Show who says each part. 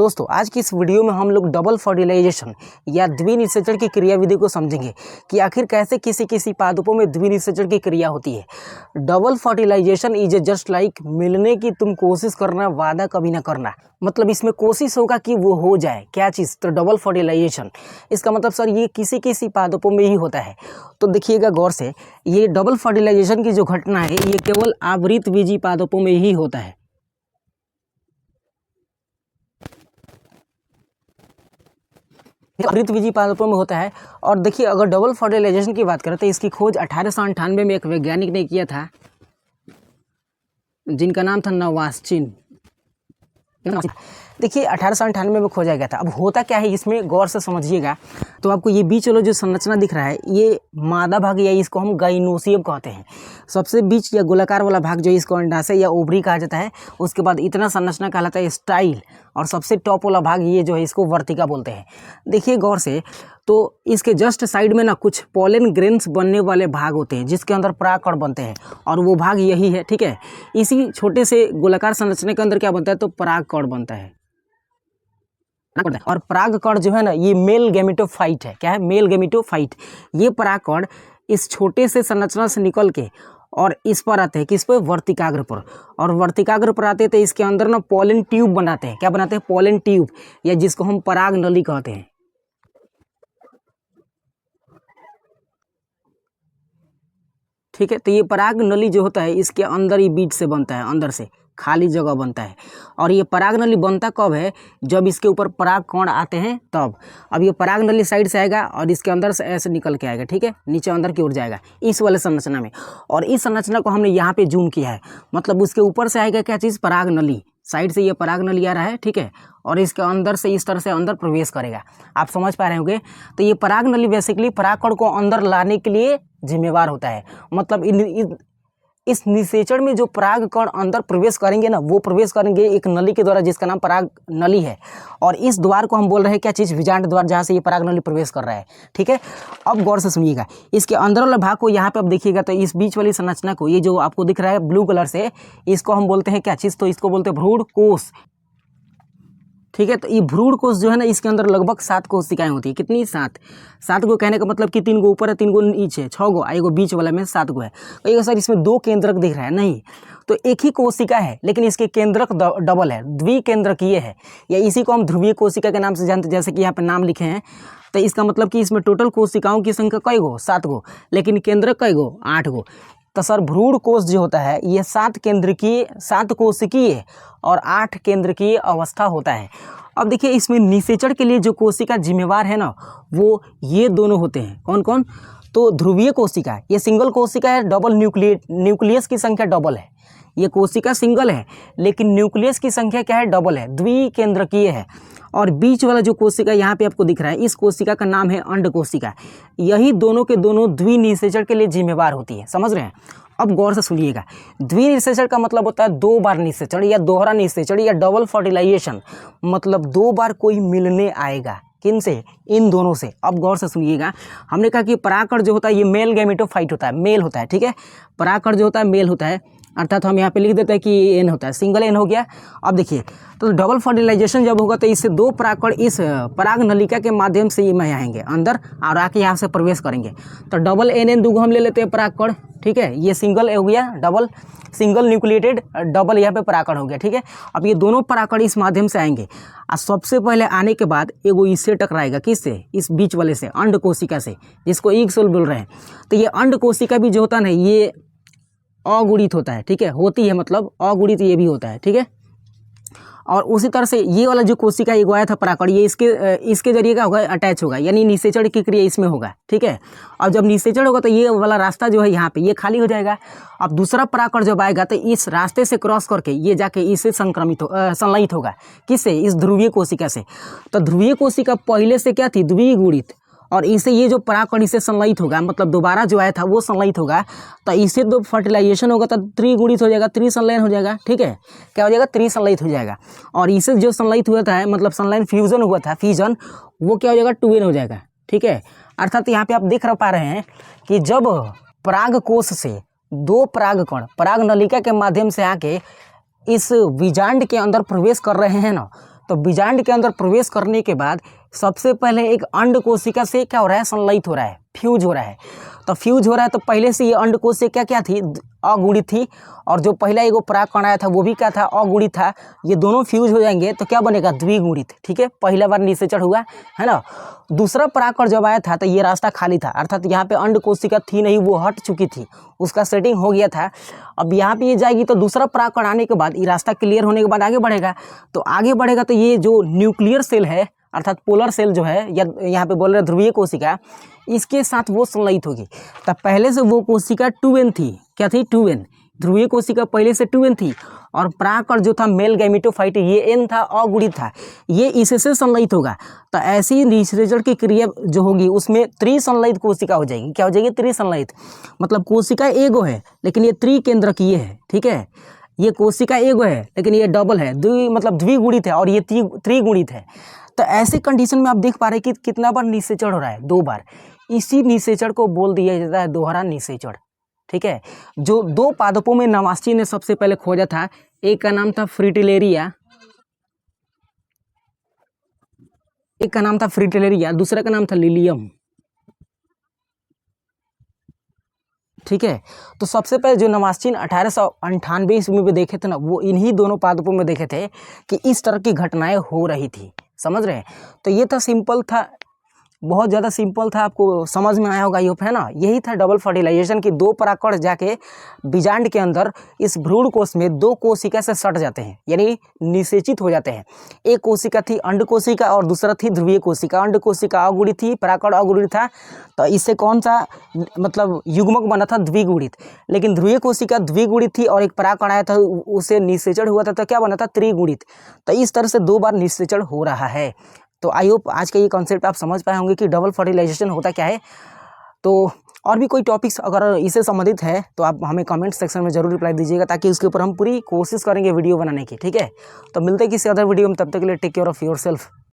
Speaker 1: दोस्तों आज की इस वीडियो में हम लोग डबल फर्टिलाइजेशन या द्विनिषेचन की क्रियाविधि को समझेंगे कि आखिर कैसे किसी किसी पादपों में द्विनिषेचन की क्रिया होती है। Double fertilisation is just like मिलने की तुम कोशिश करना, वादा कभी ना करना। मतलब इसमें कोशिश होगा कि वो हो जाए क्या चीज़, तो डबल फर्टिलाइजेशन। इसका मतलब सर ये किसी किसी पादपों में ही होता है। तो देखिएगा गौर से, ये डबल फर्टिलाइजेशन की जो घटना है ये केवल आवृतबीजी पादपों में ही होता है। आवृतबीजी पादपों में होता है। और देखिए अगर डबल फर्टिलाइजेशन की बात करें तो इसकी खोज 1898 में एक वैज्ञानिक ने किया था जिनका नाम था नवास्चिन। देखिए 1898 में खोजा गया था। अब होता क्या है इसमें गौर से समझिएगा। तो आपको ये बीच वाला जो संरचना दिख रहा है ये मादा भाग या इसको हम गाइनोसियम कहते हैं। सबसे बीच या गोलाकार वाला भाग जो इसको अंडाशय या ओवरी कहा जाता है। उसके बाद इतना संरचना कहलाता है स्टाइल, और सबसे टॉप वाला भाग ये जो है इसको वर्तिका बोलते हैं। देखिए गौर से, तो इसके जस्ट साइड में ना कुछ पॉलन ग्रेन्स बनने वाले भाग होते हैं जिसके अंदर परागकण बनते हैं, और वो भाग यही है। ठीक है, इसी छोटे से गोलाकार संरचना के अंदर क्या बनता है, तो परागकण बनता है। और परागकण जो है ना ये मेल गैमेटोफाइट है। क्या है? Male gametophyte. ये परागकण इस छोटे से संरचना से निकल के और इस पर आते हैं, किस पर? वर्तिकाग्र पर। और वर्तिकाग्र पर आते हैं तो इसके अंदर ना पॉलन ट्यूब बनाते हैं। क्या बनाते हैं? पॉलन ट्यूब, या जिसको हम पराग नली कहते हैं। ठीक है, तो ये पराग नली जो होता है इसके अंदर ही बीज से बनता है, अंदर से खाली जगह बनता है। और ये पराग नली बनता कब है? जब इसके ऊपर पराग कण आते हैं तब। अब ये पराग नली साइड से आएगा और इसके अंदर से ऐसे निकल के आएगा। ठीक है, नीचे अंदर की ओर जाएगा इस वाले संरचना में। और इस संरचना को हमने यहाँ पे जूम किया है, मतलब उसके ऊपर से आएगा क्या चीज़? पराग नली। साइड से ये पराग नली आ रहा है। ठीक है, और इसके अंदर से इस तरह से अंदर प्रवेश करेगा। आप समझ पा रहे होंगे। तो ये पराग नली बेसिकली परागकण को अंदर लाने के लिए जिम्मेवार होता है। मतलब इस निषेचन में जो पराग कण अंदर प्रवेश करेंगे ना, वो प्रवेश करेंगे एक नली के द्वारा जिसका नाम पराग नली है। और इस द्वार को हम बोल रहे हैं क्या चीज़? बीजांड द्वार, जहाँ से ये पराग नली प्रवेश कर रहा है। ठीक है, अब गौर से सुनिएगा। इसके अंदर वाले भाग को यहाँ पे अब देखिएगा तो इस बीच वाली संरचना को, ये जो आपको दिख रहा है ब्लू कलर से, इसको हम बोलते हैं क्या चीज़? तो इसको बोलते हैं भ्रूण कोश। ठीक है, तो ये भ्रूण कोश जो है ना इसके अंदर लगभग 7 कोशिकाएं होती है। कितनी? 7 को कहने का मतलब कि 3 को ऊपर है, 3 को नीचे, 6 को, एगो बीच वाला में 7 को है। कहिएगा सर इसमें 2 केंद्रक दिख रहा है। नहीं, तो एक ही कोशिका है लेकिन इसके केंद्रक डबल है, द्विकेंद्रकीय है, या इसी को हम ध्रुवीय कोशिका के नाम से जानते हैं। जैसे कि यहाँ पे नाम लिखे हैं, तो इसका मतलब कि इसमें टोटल कोशिकाओं की संख्या कई गो? 7 गो, लेकिन केंद्रक कई गो? 8 गो। तो सर भ्रूण कोश जो होता है ये 7 कोशिकीय और 8 केंद्रकीय अवस्था होता है। अब देखिए इसमें निषेचन के लिए जो कोशिका जिम्मेवार है ना, वो ये दोनों होते हैं। कौन कौन? तो ध्रुवीय कोशिका, ये सिंगल कोशिका है, डबल न्यूक्लियस की संख्या डबल है। ये कोशिका सिंगल है लेकिन न्यूक्लियस की संख्या क्या है? डबल है, द्विकेंद्रकीय है। और बीच वाला जो कोशिका यहाँ पे आपको दिख रहा है, इस कोशिका का नाम है अंड कोशिका। यही दोनों के दोनों द्विनिषेचन के लिए जिम्मेवार होती है। समझ रहे हैं? अब गौर से सुनिएगा। द्विनिषेचन का मतलब होता है 2 बार निषेचन या दोहरा निषेचन या डबल फर्टिलाइजेशन। मतलब 2 बार कोई मिलने आएगा। किन से? इन दोनों से। अब गौर से सुनिएगा। हमने कहा कि परागकण जो होता है ये मेल गैमेटोफाइट होता है, मेल होता है। ठीक है, परागकण जो होता है मेल होता है, अर्थात हम यहाँ पे लिख देते हैं कि एन होता है, सिंगल एन हो गया। अब देखिए, तो डबल फर्टिलाइजेशन जब होगा तो इससे 2 परागकण इस पराग नलिका के माध्यम से ये में आएंगे अंदर और आके यहाँ से प्रवेश करेंगे। तो डबल एन दूगो हम ले लेते हैं परागकण। ठीक है, ये सिंगल हो गया, डबल सिंगल न्यूक्लिएटेड, डबल यहाँ पे परागकण हो गया। ठीक है, अब ये दोनों परागकण इस माध्यम से आएंगे और सबसे पहले आने के बाद एगो इससे टकराएगा। किससे? इस बीच वाले से, अंड कोशिका से, जिसको ईग सेल बोल रहे हैं। तो ये अंड कोशिका भी जो होता है ना ये अगुणित होता है। ठीक है, होती है मतलब अगुणित ये भी होता है। ठीक है, और उसी तरह से ये वाला जो कोशिका एगो आया था परागकण, ये इसके जरिए क्या होगा? अटैच होगा, यानी निषेचन की क्रिया इसमें होगा। ठीक है, और जब निषेचन होगा तो ये वाला रास्ता जो है यहाँ पे ये खाली हो जाएगा। अब दूसरा परागकण जब आएगा तो इस रास्ते से क्रॉस करके ये जाके इससे संलयित होगा। किससे? इस ध्रुवीय कोशिका से। तो ध्रुवीय कोशिका पहले से क्या थी? द्विगुणित, और इसे ये जो परागकण इससे संलयित होगा, मतलब दोबारा जो आया था वो संलयित होगा, तो इससे 2 फर्टिलाइजेशन होगा तो त्रिगुणित हो जाएगा, त्रिसंलयन हो जाएगा। ठीक है, क्या हो जाएगा? त्रिसंलयित हो जाएगा। और इससे जो संलयित हुआ था, मतलब संलयन फ्यूजन हुआ था, फिजन, वो क्या हो जाएगा? 2n हो जाएगा। ठीक है, अर्थात यहाँ पे आप देख पा रहे हैं कि जब परागकोश से 2 परागकण पराग नलिका के माध्यम से आके इस बीजांड के अंदर प्रवेश कर रहे हैं ना, तो बीजांड के अंदर प्रवेश करने के बाद सबसे पहले एक अंड कोशिका से क्या हो रहा है, संलयित हो रहा है, फ्यूज हो रहा है। तो फ्यूज हो रहा है तो पहले से ये अंड कोशिका क्या थी, अगुणित थी, और जो पहला एगो परागकण आया था वो भी क्या था, अगुणित था। ये दोनों फ्यूज हो जाएंगे तो क्या बनेगा, द्विगुणित। ठीक है, पहला बार निषेचन हुआ है ना। दूसरा परागकण जब आया था तो ये रास्ता खाली था, अर्थात यहाँ पे अंड कोशिका थी नहीं, वो हट चुकी थी, उसका सेटिंग हो गया था। अब यहाँ पे ये जाएगी तो दूसरा परागकण आने के बाद ये रास्ता क्लियर होने के बाद आगे बढ़ेगा। तो आगे बढ़ेगा तो ये जो न्यूक्लियर सेल है अर्थात पोलर सेल जो है, या यहाँ पे बोल रहे ध्रुवीय कोशिका, इसके साथ वो संलयित होगी। तब पहले से वो कोशिका 2n थी, क्या थी, 2n। ध्रुवीय कोशिका पहले से 2n थी, और परागकण जो था मेल गैमेटोफाइट ये n था, अगुणित था, ये इससे संलयित होगा। तो ऐसी निषेचन की क्रिया जो होगी उसमें त्रिसंलयित कोशिका हो जाएगी। क्या हो जाएगी, त्रिसंलयित। मतलब कोशिका एगो है लेकिन ये त्रिकेंद्रकीय है। ठीक है, ये कोशिका एगो है लेकिन ये डबल है, मतलब द्विगुणित है, और ये त्रिगुणित है। तो ऐसे कंडीशन में आप देख पा रहे हैं कि कितना बार निषेचन हो रहा है, 2 बार। इसी निषेचन को बोल दिया जाता है दोहरा निषेचन। ठीक है, जो 2 पादपों में नवासी ने सबसे पहले खोजा था, एक का नाम था फ्रिटिलेरिया, दूसरा का नाम था लिलियम। ठीक है, तो सबसे पहले जो नवासीन 1898 ईस्वी में देखे थे ना, वो इन्हीं दोनों पादपों में देखे थे कि इस तरह की घटनाएं हो रही थी। समझ रहे हैं। तो ये था, सिंपल था, बहुत ज़्यादा सिंपल था, आपको समझ में आया होगा, ये है ना। यही था डबल फर्टिलाइजेशन की 2 परागकण जाके बीजांड के अंदर इस भ्रूण कोश में 2 कोशिका से सट जाते हैं, यानी निषेचित हो जाते हैं। एक कोशिका थी अंड कोशिका और दूसरा थी ध्रुवीय कोशिका। अंड कोशिका अगुणित थी, परागकण अगुणित था, तो इससे कौन सा मतलब युग्मक बना था, द्विगुणित। लेकिन ध्रुवीय कोशिका द्विगुणित थी और एक परागकण आया था, उसे निषेचन हुआ था, तो क्या बना था, त्रिगुणित। तो इस तरह से 2 बार निषेचन हो रहा है। तो आई होप आज का ये कॉन्सेप्ट आप समझ पाए होंगे कि डबल फर्टिलाइजेशन होता क्या है। तो और भी कोई टॉपिक्स अगर इससे संबंधित है तो आप हमें कमेंट सेक्शन में जरूर रिप्लाई दीजिएगा, ताकि उसके ऊपर हम पूरी कोशिश करेंगे वीडियो बनाने की। ठीक है, तो मिलते हैं किसी अदर वीडियो में, तब तक के लिए टेक केयर ऑफ़ योरसेल्फ।